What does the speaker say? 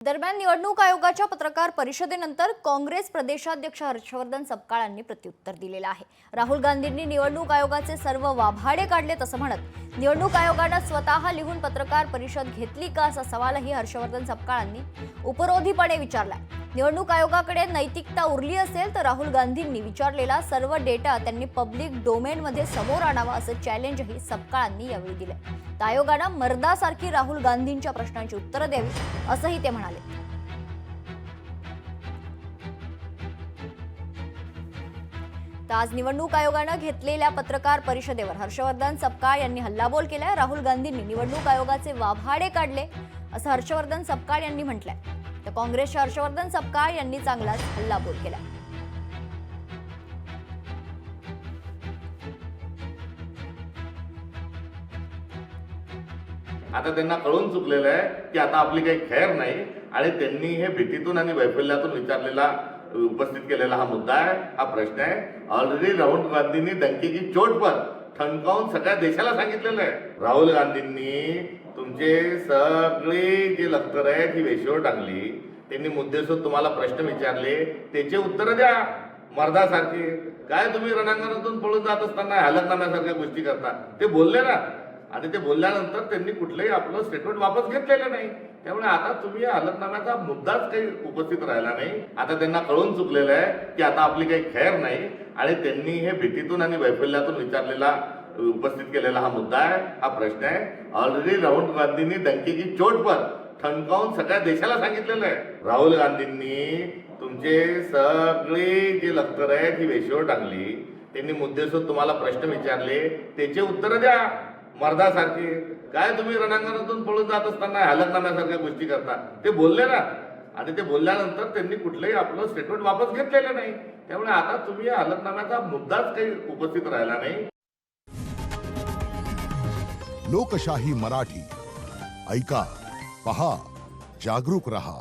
दरम्यान निवडणूक आयोगाच्या पत्रकार परिषदेनंतर काँग्रेस प्रदेशाध्यक्ष हर्षवर्धन सपकाळ यांनी प्रत्युत्तर दिलेलं आहे। राहुल गांधींनी निवडणूक आयोगाचे सर्व वाभाडे काढलेत असं म्हणत निवडणूक आयोगाने स्वतः लिहून पत्रकार परिषद घेतली का असा सवालही हर्षवर्धन सपकाळांनी उपरोधीपणे विचारला। निवडणूक आयोगाकडे नैतिकता उरली असेल तर राहुल गांधींनी विचारलेला सर्व डेटा त्यांनी पब्लिक डोमेनमध्ये समोर आणावा असं चॅलेंजही सपकाळांनी यावेळी दिले। तर आयोगाने मर्दासारखी राहुल गांधींच्या प्रश्नांची उत्तरे द्यावी असंही ते म्हणाले। आज निवडणूक आयोगाने घेतलेल्या पत्रकार परिषदेवर हर्षवर्धन सपकाळ यांनी हल्लाबोल केलाय। राहुल गांधींनी निवडणूक आयोगाचे वाभाडे काढले असं हर्षवर्धन सपकाळ यांनी म्हटलंय। तर काँग्रेसचे हर्षवर्धन सपकाळ यांनी चांगलाच हल्लाबोल केला। आता त्यांना कळून चुकलेलं आहे की आता आपली काही खैर नाही आणि त्यांनी हे भीतीतून आणि वैफल्यातून विचारलेला उपस्थित केलेला हा मुद्दा आहे, हा प्रश्न आहे। ऑलरेडी राहुल गांधींनी डंके की चोट पर ठणकावून सगळ्या देशाला सांगितलेलं आहे। राहुल गांधींनी तुमचे सगळे जे लष्कर आहेत ही वेशीवर टाकली, त्यांनी मुद्देसूद तुम्हाला प्रश्न विचारले, त्याचे उत्तर द्या मर्दासारखे। काय तुम्ही रणांगणातून पळून जात असताना हलकनाम्यासारख्या गोष्टी करता, ते बोलले ना, आणि ते बोलल्यानंतर त्यांनी कुठलंही आपलं स्टेटमेंट वापस घेतलेलं नाही। त्यामुळे आता तुम्ही या हलकनाम्याचा मुद्दाच काही उपस्थित राहिला नाही। आता त्यांना कळून चुकलेलं आहे की आता आपली काही खैर नाही आणि त्यांनी हे भीतीतून आणि वैफल्यातून विचारलेला उपस्थित केलेला हा मुद्दा आहे, हा प्रश्न आहे। ऑलरेडी राहुल गांधींनी डंके की चोट पर ठणकावून सगळ्या देशाला सांगितलेलं आहे। राहुल गांधींनी तुमचे सगळे जे लष्कर आहेत ही वेशीवर टाकली, त्यांनी मुद्देसूद तुम्हाला प्रश्न विचारले, त्याचे उत्तर द्या मर्दासारखे। काय तुम्ही रणांगणातून पळून जात असताना हलकनाम्यासारख्या गोष्टी करता, ते बोलले ना, आणि ते बोलल्यानंतर त्यांनी कुठलंही आपलं स्टेटमेंट वापस घेतलेलं नाही। त्यामुळे आता तुम्ही या हलकनाम्याचा मुद्दाच काही उपस्थित राहिला नाही। लोकशाही मराठी ऐका, पहा, जागरूक रहा।